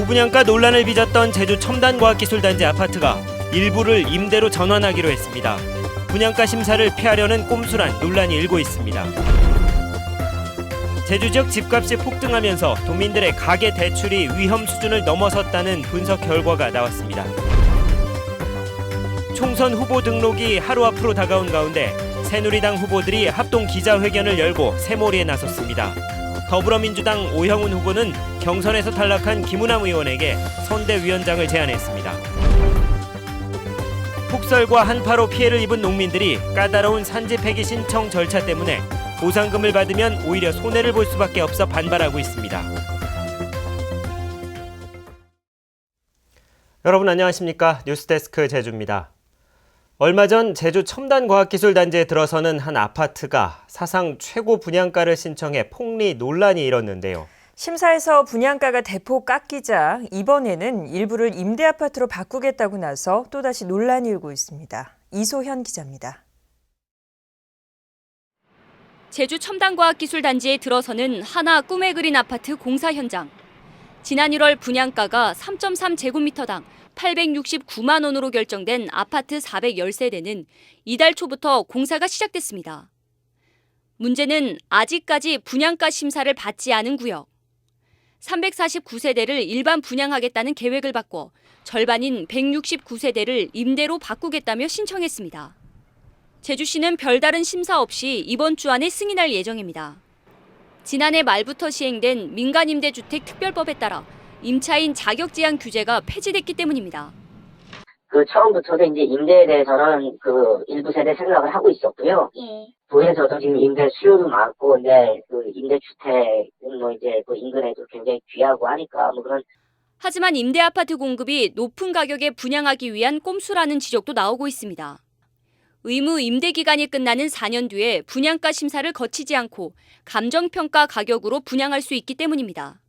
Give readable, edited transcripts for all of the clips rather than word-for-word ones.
고분양가 논란을 빚었던 제주 첨단과학기술단지 아파트가 일부를 임대로 전환하기로 했습니다. 분양가 심사를 피하려는 꼼수란 논란이 일고 있습니다. 제주 지역 집값이 폭등하면서 도민들의 가계 대출이 위험 수준을 넘어섰다는 분석 결과가 나왔습니다. 총선 후보 등록이 하루 앞으로 다가온 가운데 새누리당 후보들이 합동 기자회견을 열고 새몰이에 나섰습니다. 더불어민주당 오형훈 후보는 경선에서 탈락한 김우남 의원에게 선대위원장을 제안했습니다. 폭설과 한파로 피해를 입은 농민들이 까다로운 산지 폐기 신청 절차 때문에 보상금을 받으면 오히려 손해를 볼 수밖에 없어 반발하고 있습니다. 여러분 안녕하십니까? 뉴스데스크 제주입니다. 얼마 전 제주 첨단과학기술단지에 들어서는 한 아파트가 사상 최고 분양가를 신청해 폭리 논란이 일었는데요. 심사에서 분양가가 대폭 깎이자 이번에는 일부를 임대아파트로 바꾸겠다고 나서 또다시 논란이 일고 있습니다. 이소현 기자입니다. 제주 첨단과학기술단지에 들어서는 하나 꿈에 그린 아파트 공사 현장. 지난 1월 분양가가 3.3제곱미터당 869만 원으로 결정된 아파트 410세대는 이달 초부터 공사가 시작됐습니다. 문제는 아직까지 분양가 심사를 받지 않은 구역. 349세대를 일반 분양하겠다는 계획을 바꿔 절반인 169세대를 임대로 바꾸겠다며 신청했습니다. 제주시는 별다른 심사 없이 이번 주 안에 승인할 예정입니다. 지난해 말부터 시행된 민간임대주택 특별법에 따라 임차인 자격제한 규제가 폐지됐기 때문입니다. 처음부터도 이제 임대에 대해서는 일부 세대 생각을 하고 있었고요. 도에서도 지금 임대 수요도 많고, 근데 임대주택은 이제 인근에도 굉장히 귀하고 하니까 그런. 하지만 임대 아파트 공급이 높은 가격에 분양하기 위한 꼼수라는 지적도 나오고 있습니다. 의무 임대 기간이 끝나는 4년 뒤에 분양가 심사를 거치지 않고 감정평가 가격으로 분양할 수 있기 때문입니다.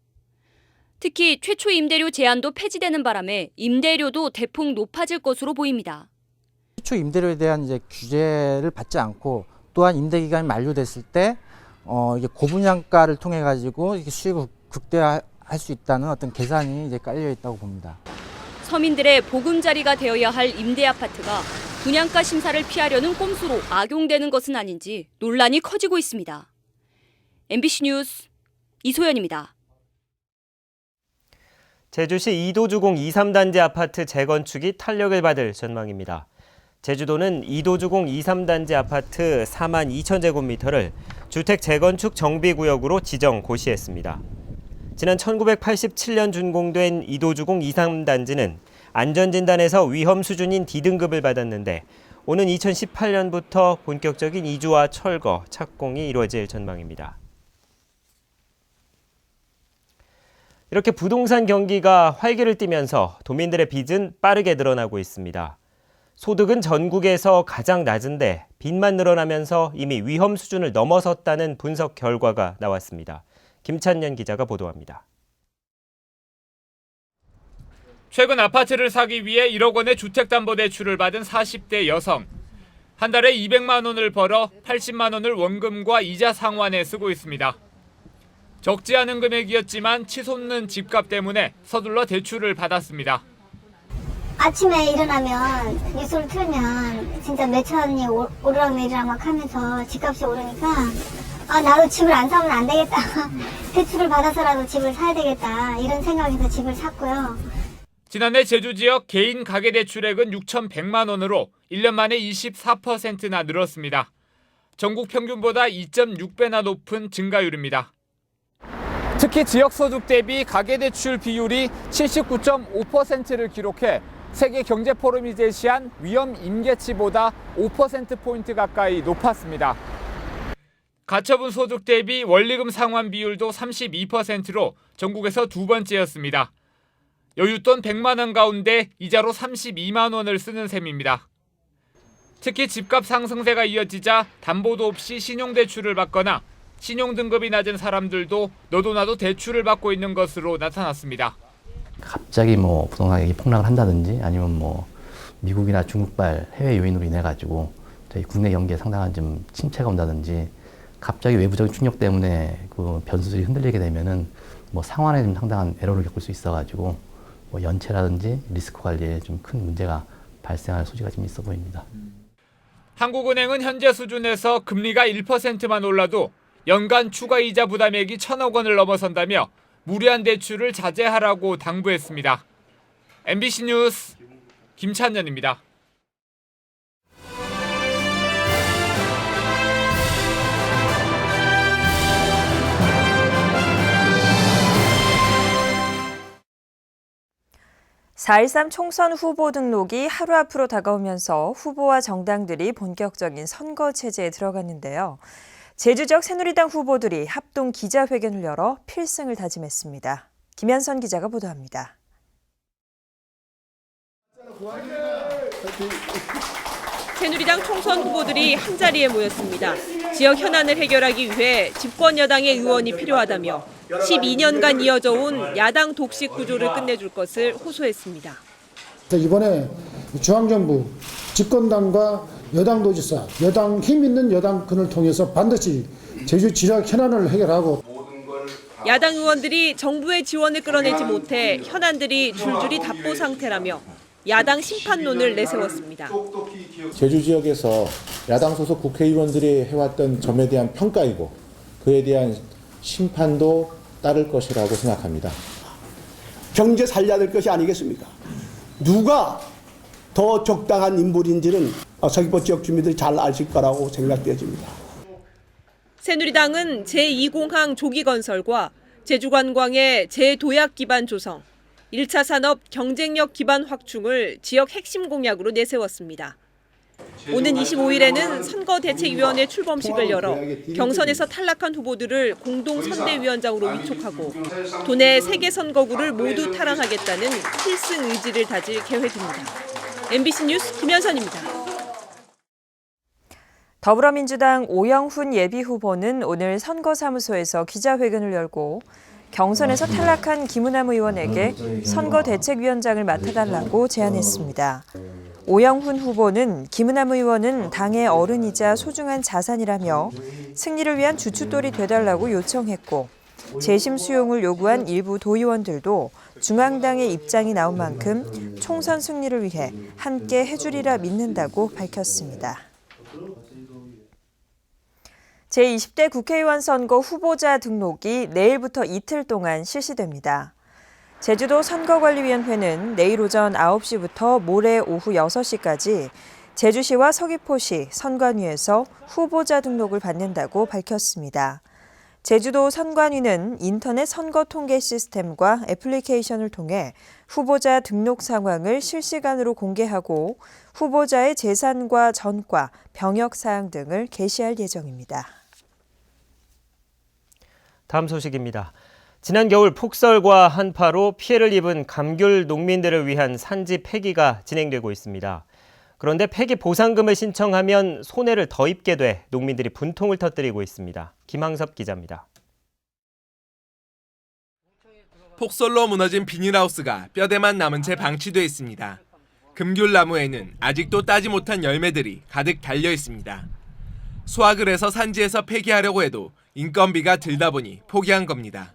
특히 최초 임대료 제한도 폐지되는 바람에 임대료도 대폭 높아질 것으로 보입니다. 최초 임대료에 대한 이제 규제를 받지 않고 또한 임대 기간이 만료됐을 때 이게 고분양가를 통해 가지고 이게 수익을 극대화할 수 있다는 어떤 계산이 이제 깔려 있다고 봅니다. 서민들의 보금자리가 되어야 할 임대 아파트가 분양가 심사를 피하려는 꼼수로 악용되는 것은 아닌지 논란이 커지고 있습니다. MBC 뉴스 이소연입니다. 제주시 이도주공 23단지 아파트 재건축이 탄력을 받을 전망입니다. 제주도는 이도주공 23단지 아파트 4만 2천 제곱미터를 주택 재건축 정비구역으로 지정 고시했습니다. 지난 1987년 준공된 이도주공 23단지는 안전진단에서 위험 수준인 D등급을 받았는데 오는 2018년부터 본격적인 이주와 철거, 착공이 이루어질 전망입니다. 이렇게 부동산 경기가 활기를 띠면서 도민들의 빚은 빠르게 늘어나고 있습니다. 소득은 전국에서 가장 낮은데 빚만 늘어나면서 이미 위험 수준을 넘어섰다는 분석 결과가 나왔습니다. 김찬년 기자가 보도합니다. 최근 아파트를 사기 위해 1억 원의 주택담보대출을 받은 40대 여성. 한 달에 200만 원을 벌어 80만 원을 원금과 이자 상환에 쓰고 있습니다. 적지 않은 금액이었지만 치솟는 집값 때문에 서둘러 대출을 받았습니다. 아침에 일어나면 뉴스를 틀면 진짜 몇천 원이 오르락내리락 막 하면서 집값이 오르니까 나도 집을 안 사면 안 되겠다. 대출을 받아서라도 집을 사야 되겠다. 이런 생각에서 집을 샀고요. 지난해 제주 지역 개인 가계대출액은 6,100만 원으로 1년 만에 24%나 늘었습니다. 전국 평균보다 2.6배나 높은 증가율입니다. 특히 지역소득 대비 가계대출 비율이 79.5%를 기록해 세계경제포럼이 제시한 위험 임계치보다 5%포인트 가까이 높았습니다. 가처분 소득 대비 원리금 상환 비율도 32%로 전국에서 두 번째였습니다. 여윳돈 100만 원 가운데 이자로 32만 원을 쓰는 셈입니다. 특히 집값 상승세가 이어지자 담보도 없이 신용대출을 받거나 신용등급이 낮은 사람들도 너도 나도 대출을 받고 있는 것으로 나타났습니다. 갑자기 부동산 가격이 폭락을 한다든지 아니면 미국이나 중국발 해외 요인으로 인해 가지고 저희 국내 경기에 상당한 좀 침체가 온다든지 갑자기 외부적인 충격 때문에 그 변수들이 흔들리게 되면은 상환에 좀 상당한 에러를 겪을 수 있어가지고 뭐 연체라든지 리스크 관리에 좀 큰 문제가 발생할 소지가 좀 있어 보입니다. 한국은행은 현재 수준에서 금리가 1%만 올라도 연간 추가 이자 부담액이 1,000억 원을 넘어선다며 무리한 대출을 자제하라고 당부했습니다. MBC 뉴스 김찬현입니다. (4.13) 총선 후보 등록이 하루 앞으로 다가오면서 후보와 정당들이 본격적인 선거 체제에 들어갔는데요. 제주적 새누리당 후보들이 합동 기자회견을 열어 필승을 다짐했습니다. 김현선 기자가 보도합니다. 새누리당 총선 후보들이 한자리에 모였습니다. 지역 현안을 해결하기 위해 집권 여당의 의원이 필요하다며 12년간 이어져 온 야당 독식 구조를 끝내줄 것을 호소했습니다. 이번에 중앙정부, 집권당과 여당도지사, 여당 힘 있는 여당군을 통해서 반드시 제주 지역 현안을 해결하고 야당 의원들이 정부의 지원을 끌어내지 못해 현안들이 줄줄이 답보 상태라며 야당 심판론을 내세웠습니다. 제주 지역에서 야당 소속 국회의원들이 해왔던 점에 대한 평가이고 그에 대한 심판도 따를 것이라고 생각합니다. 경제 살려야 될 것이 아니겠습니까? 누가 더 적당한 인물인지는 서귀포 지역 주민들이 잘 아실 거라고 생각되어집니다. 새누리당은 제2공항 조기 건설과 제주관광의 재도약 기반 조성, 1차 산업 경쟁력 기반 확충을 지역 핵심 공약으로 내세웠습니다. 오는 25일에는 선거대책위원회 출범식을 열어 경선에서 탈락한 후보들을 공동선대위원장으로 위촉하고 도내 3개 선거구를 모두 탈환하겠다는 필승 의지를 다질 계획입니다. MBC 뉴스 김현선입니다. 더불어민주당 오영훈 예비후보는 오늘 선거사무소에서 기자회견을 열고 경선에서 탈락한 김은남 의원에게 선거대책위원장을 맡아달라고 제안했습니다. 오영훈 후보는 김은남 의원은 당의 어른이자 소중한 자산이라며 승리를 위한 주춧돌이 되달라고 요청했고 재심 수용을 요구한 일부 도의원들도 중앙당의 입장이 나온 만큼 총선 승리를 위해 함께 해주리라 믿는다고 밝혔습니다. 제20대 국회의원 선거 후보자 등록이 내일부터 이틀 동안 실시됩니다. 제주도 선거관리위원회는 내일 오전 9시부터 모레 오후 6시까지 제주시와 서귀포시 선관위에서 후보자 등록을 받는다고 밝혔습니다. 제주도 선관위는 인터넷 선거 통계 시스템과 애플리케이션을 통해 후보자 등록 상황을 실시간으로 공개하고 후보자의 재산과 전과, 병역 사항 등을 게시할 예정입니다. 다음 소식입니다. 지난 겨울 폭설과 한파로 피해를 입은 감귤 농민들을 위한 산지 폐기가 진행되고 있습니다. 그런데 폐기 보상금을 신청하면 손해를 더 입게 돼 농민들이 분통을 터뜨리고 있습니다. 김항섭 기자입니다. 폭설로 무너진 비닐하우스가 뼈대만 남은 채 방치돼 있습니다. 금귤나무에는 아직도 따지 못한 열매들이 가득 달려 있습니다. 수확을 해서 산지에서 폐기하려고 해도 인건비가 들다 보니 포기한 겁니다.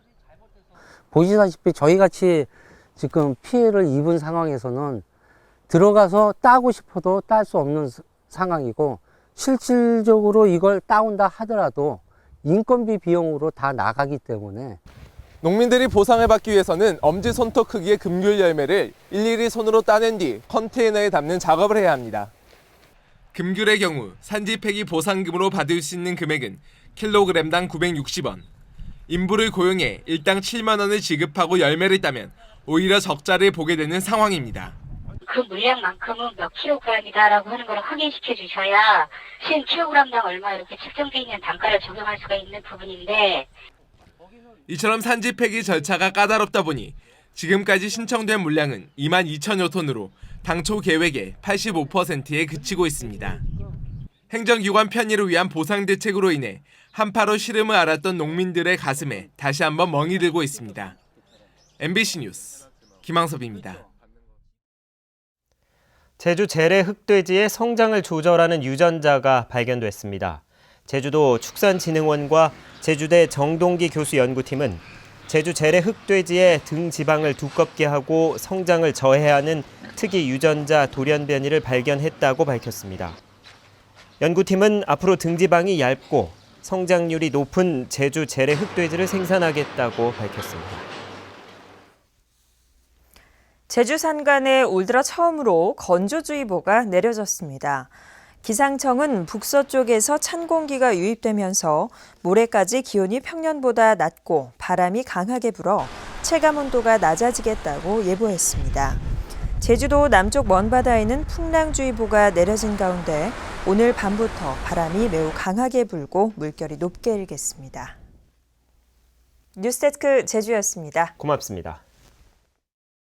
보시다시피 저희같이 지금 피해를 입은 상황에서는 들어가서 따고 싶어도 딸 수 없는 상황이고 실질적으로 이걸 따온다 하더라도 인건비 비용으로 다 나가기 때문에 농민들이 보상을 받기 위해서는 엄지손톱 크기의 금귤 열매를 일일이 손으로 따낸 뒤 컨테이너에 담는 작업을 해야 합니다. 금귤의 경우 산지 폐기 보상금으로 받을 수 있는 금액은 킬로그램당 960원. 인부를 고용해 일당 7만 원을 지급하고 열매를 따면 오히려 적자를 보게 되는 상황입니다. 그 물량만큼은 몇 킬로그램이다라고 하는 걸 확인시켜 주셔야 실 킬로그램당 얼마 이렇게 책정되어 있는 단가를 적용할 수가 있는 부분인데 이처럼 산지 폐기 절차가 까다롭다 보니 지금까지 신청된 물량은 2만 2천여 톤으로 당초 계획의 85%에 그치고 있습니다. 행정기관 편의를 위한 보상 대책으로 인해 한파로 시름을 앓았던 농민들의 가슴에 다시 한번 멍이 들고 있습니다. MBC 뉴스 김항섭입니다. 제주 재래 흑돼지의 성장을 조절하는 유전자가 발견됐습니다. 제주도 축산진흥원과 제주대 정동기 교수 연구팀은 제주 재래 흑돼지의 등 지방을 두껍게 하고 성장을 저해하는 특이 유전자 돌연변이를 발견했다고 밝혔습니다. 연구팀은 앞으로 등 지방이 얇고 성장률이 높은 제주 재래 흑돼지를 생산하겠다고 밝혔습니다. 제주 산간에 올 들어 처음으로 건조주의보가 내려졌습니다. 기상청은 북서쪽에서 찬 공기가 유입되면서 모레까지 기온이 평년보다 낮고 바람이 강하게 불어 체감온도가 낮아지겠다고 예보했습니다. 제주도 남쪽 먼바다에는 풍랑주의보가 내려진 가운데 오늘 밤부터 바람이 매우 강하게 불고 물결이 높게 일겠습니다. 뉴스데스크 제주였습니다. 고맙습니다.